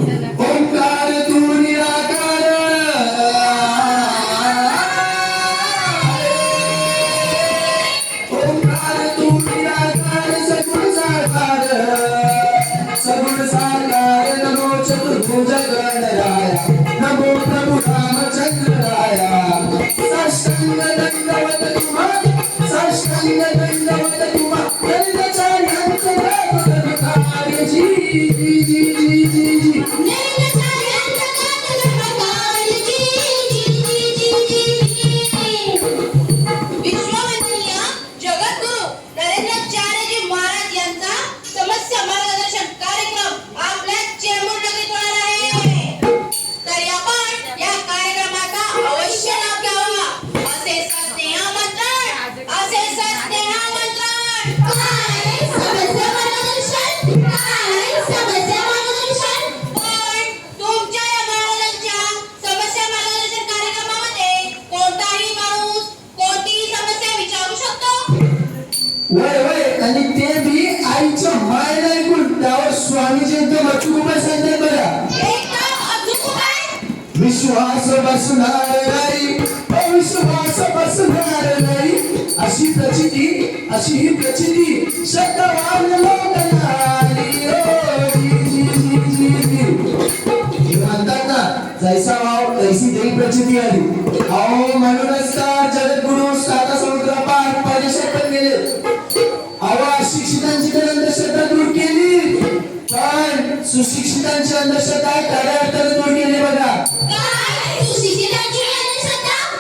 ओंकार तू निराकार ओंकार तू निराकार सगुण साकार नमो चतुर्भुज गणराया नमो प्रभु रामचंद्राया साष्टांग दंडवत तुम्हा साष्टांग दंडवत तुम्हा दंडचार्यांचं कार्य जी जी जी जी जी जी आणि ते बी आईच्या मायला ऐकून त्यावर स्वामीजी एकदम अचूक उपाय सांगतात बघा. विश्वास बसणार नाही विश्वास बसणार नाही अशी ही प्रचिती शतवान लोकांनी म्हणतात ना जैसा भाव तैसी देई प्रचिती आली. अहो म्हणूनच जगद्गुरु साता समुद्र पार परदेशात पण गेले. अशिक्षितांची तर अंधश्रद्धा दूर केली पण सुशिक्षितांची अंधश्रद्धा खऱ्या अर्थाने दूर केली बघा.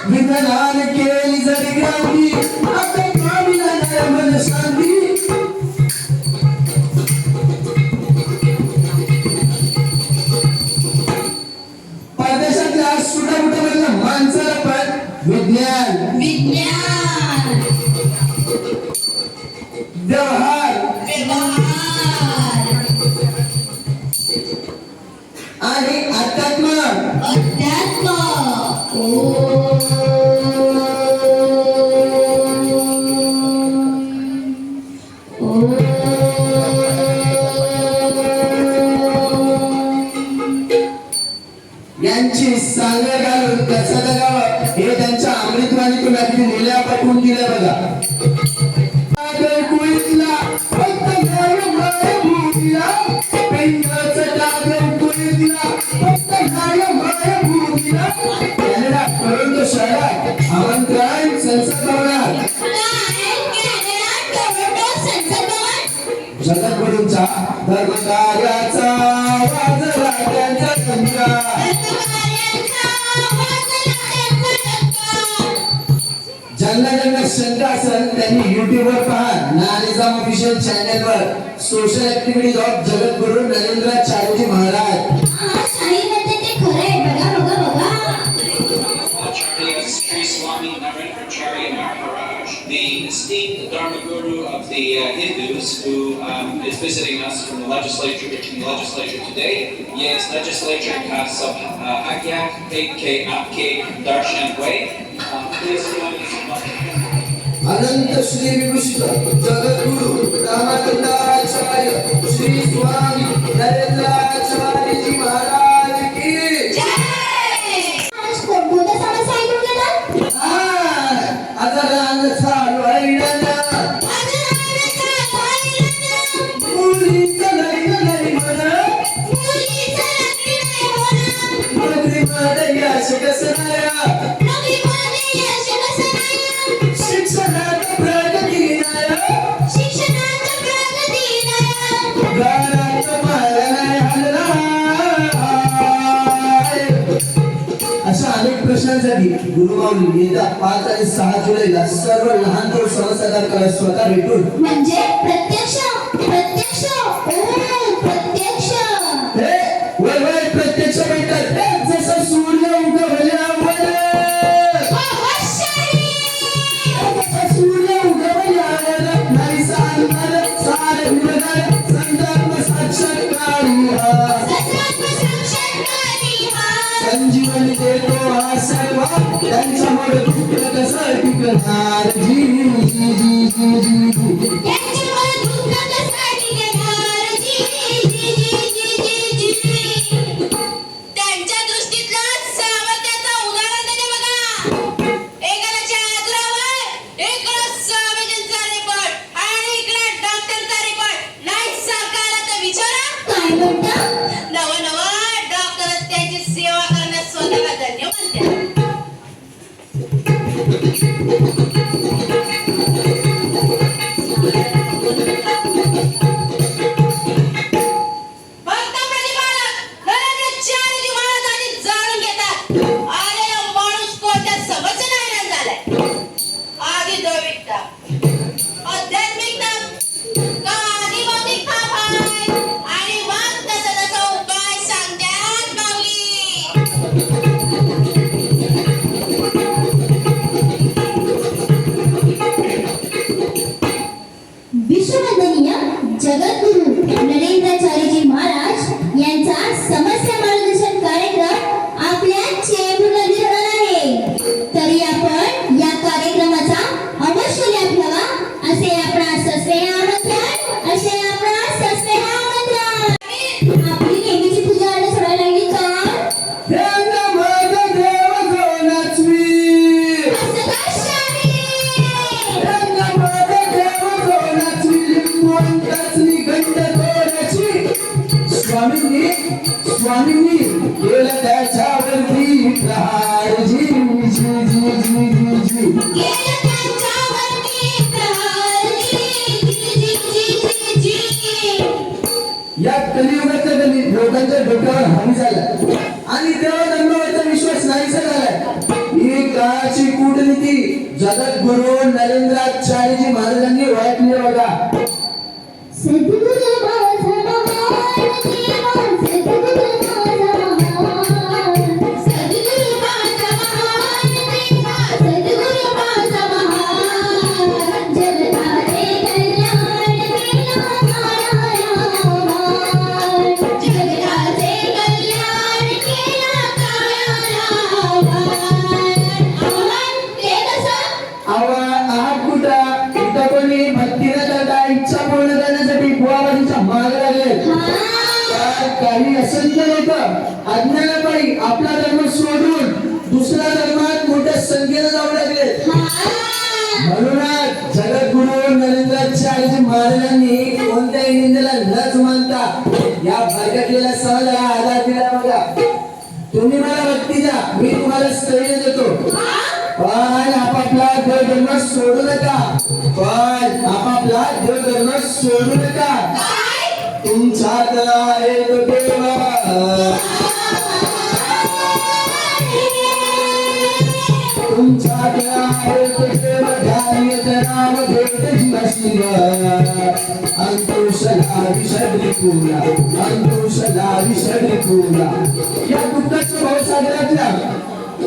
विज्ञान केली जरी ग्रांती आता स्वामीला मन शांती. परदेशातल्या सुटामुटामधल्या माणसाला पण विज्ञान व्यवहार आणि अध्यात्म यांची सांगड घालून कसं जगावं हे त्यांच्या अमृतवाणीतून अगदी मूल्या पटवून दिल्या बघा. आमंत्रण संसद भवनात जगद्गुरूंचा धर्मकार्याचा वाजला त्यांचा संचा. ज्यांना शंका असेल त्यांनी युट्यूबवर पहा नानिजाम ऑफिशियल चॅनलवर social activities of Jagadguru Narendracharyaji Maharaj. The esteemed Dharma Guru of the Hindus, who is visiting us from the legislature today. Yes, legislature का सब आज्ञा के आपके दर्शन हुए. Please join us. अनंत श्री विभूषित जगद्गुरु रामानंदाचार्य श्री स्वामी नरेंद्राचार्यजी महाराज की जय. अशा अनेक प्रश्नांसाठी गुरुमाऊली येत्या 5 आणि 6 जुलैला सर्व लहान थोर सभासदार करा स्वतः भेटून म्हणजे प्रत्यक्ष प्रत्यक्ष प्रत्यक्ष प्रत्यक्ष भेटतात जसं सूर्य उगवल्यावर सूर्य उगवल्यावर नाही सांगणार सारे उगणार संतान साक्षात्कार संजीवनी देतो हा सर्व त्यांच्यामुळे दुःख कसं टिकणार जी जी जी जी जी त्यांच्यामुळे दुःख कसं टिकणार जी जी जी जी जी स्वामींनी केलं त्याच्यावरती प्रहार जी जी जी जी जी जी केलं त्यांच्यावरती प्रहार जी जी जी जी या कलियुगातल्या कली लोकांच्या डोक्यावर हानी झाला आणि देवा धर्मावरचा विश्वास नाहीसा झालाय ही काळाची कूटनीती जगद्गुरु नरेंद्राचार्यजी महाराजांनी ओळखली आहे बघा सद्गुरु माझा महान देवा सद्गुरु माझा महान सद्गुरु माझा महान देवा सद्गुरु माझा महान जगताचे कल्याण केला काळा महान जगताचे कल्याण केला काळा महान ते कसं आवा आहात कुठं इथं कोणी भक्तीनं करता इच्छा पूर्ण करण्यासाठी बुवाबाजीच्या मागे लागले काही असंख्य लोक अज्ञानापायी आपला धर्म सोडून दुसऱ्या धर्मात मोठ्या संख्येनं जाऊ लागले म्हणूनच जगद्गुरु नरेंद्राचार्यजी महाराजांनी कोणत्याही निंदेला न जुमानता या भरकटलेल्या समाजाला आधार दिला बघा तुम्ही मला भक्ती द्या मी तुम्हाला स्थैर्य देतो पण आपापला देवधर्म सोडू नका पण आपापला देवधर्म सोडू नका तुमच्यात आहे तो देवा तुमच्यात आहे तो देव ध्यानियत नाम भेट शिव अंकुशला विषडली पूला अंकुशला विषडली पूला या दुःखाच्या भावसागरातल्या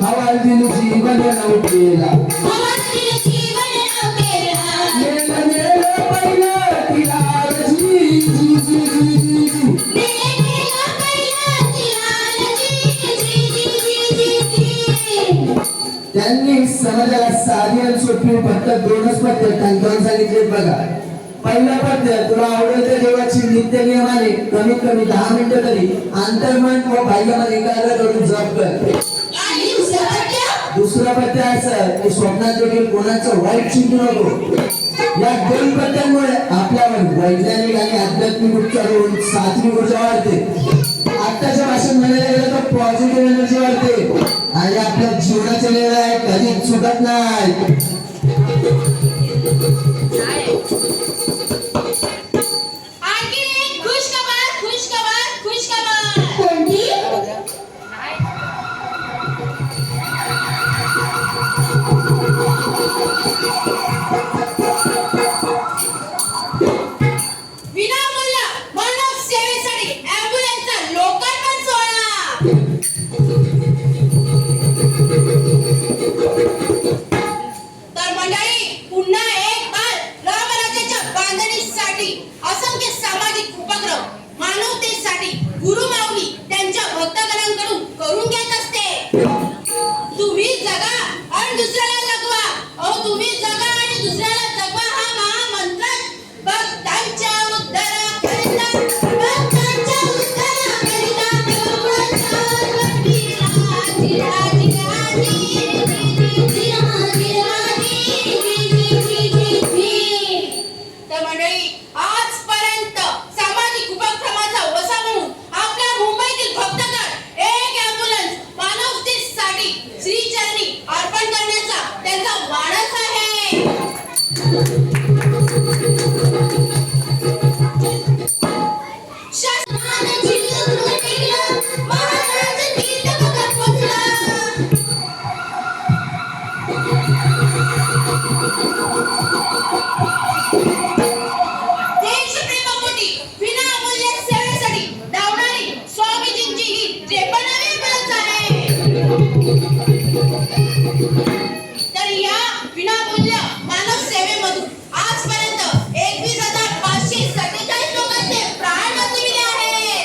हवाल दिल जीवन नवकेला हवाल दिल जीवन नवकेला मेला मेला पहिला तिला जी जी जी जी जी मेला पहिला तिला जी जी जी त्यांनी समाजाला साधी आणि सोपी फक्त दोनच पद्धत त्यांच्यावर सांगितले बघा पहिला पद्धत तुला आवडेल त्या देवाची नित्य नियमाने कमीत कमी 10 मिनिटं तरी अंतर्मन व बाह्यमन एकाग्र करून जप कर आणि दुसरा पद्य असं की स्वप्नात देखील कोणाचं वाईट चिंतू नको या दोन पद्यांमुळे आपल्यावर वैज्ञानिक आणि आध्यात्मिक उपचार होऊन सात्विक ऊर्जा वाढते आत्ताच्या भाषेत म्हणायला गेलं तर पॉझिटिव्ह एनर्जी वाढते आणि आपल्या जीवनाचे निर्णय कधीच चुकत नाही आणखी एक खुश खबर कोणती विनामूल्य मानव सेवेसाठी ॲम्ब्युलन्सचा लोकार्पण सोहळा तर मंडळी पुन्हा एक बार रामराज्याच्या बांधणीसाठी असंख्य सामाजिक उपक्रम मानवतेसाठी गुरु माऊली त्यांच्या भक्तगणांकडून करून घेत असते तुम्ही जगा आणि दुसऱ्याला जगवा तुम्ही जगा आणि दुसऱ्याला जगवा हा महामंत्र भक्तांच्या उद्धाराकरिता तर मंडळी आजपर्यंत सामाजिक उपक्रमाचा वसा म्हणून आपल्या मुंबईतील भक्तगण एक ॲम्ब्युलन्स मानवतेसाठी श्रीचरणी अर्पण करण्याचा त्यांचा मानस आहे शासनाने जिल्ह्यातून केलं महाराजांचं तीर्थ बघा पोचलं देशप्रेमापोटी विनामूल्य सेवेसाठी धावणारी स्वामीजींची ही 53वी ॲम्ब्युलन्स आहे तर या विनामूल्य मानव सेवेमधून आजपर्यंत 21,547 लोकांचे प्राण वाचविले आहेत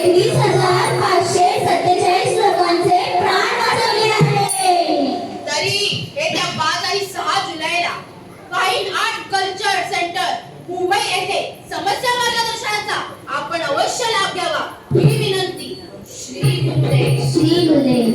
21,547 लोकांचे प्राण वाचवले आहेत. तरी येत्या 5 आणि 6 जुलैला fine art culture centre Mumbai येथे समस्या मार्गदर्शनाचा आपण अवश्य लाभ घ्यावा ही विनंती श्री गुरुदेव श्री गुरुदेव.